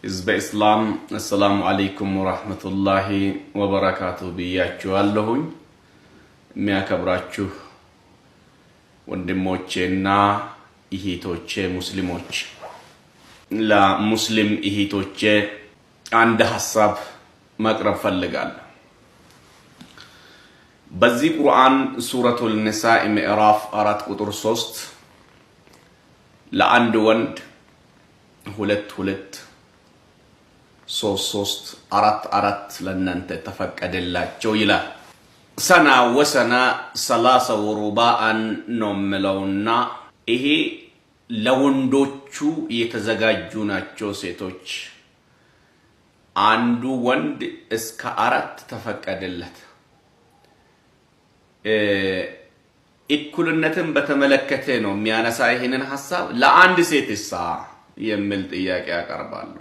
حزب إسلام السلام عليكم ورحمة الله وبركاته بياتشو اللهن ميا كبراتشو وندموچنا إهيتوچه مسلموچ لا مسلم إهيتوچه عند حساب مقرب فلقال بزي قرآن سورة النساء مئراف أرات قطر صوست لعند وند هلت ሶስት አራት ለእናንተ ተፈቀደላቸው ይላል ሰና ወሰና 30 ወሩባአን ነው መለውና ይሄ ለወንዶቹ የተዘጋጁ ናቸው ሴቶች አንዱ ወንድ እስከ 4 ተፈቀደለት እኩልነትን በተመለከተ ነው የሚያነሳ ይሄንን ሐሳብ ለአንድ ሴትሳ የሚል ጥያቄ ያቀርባሉ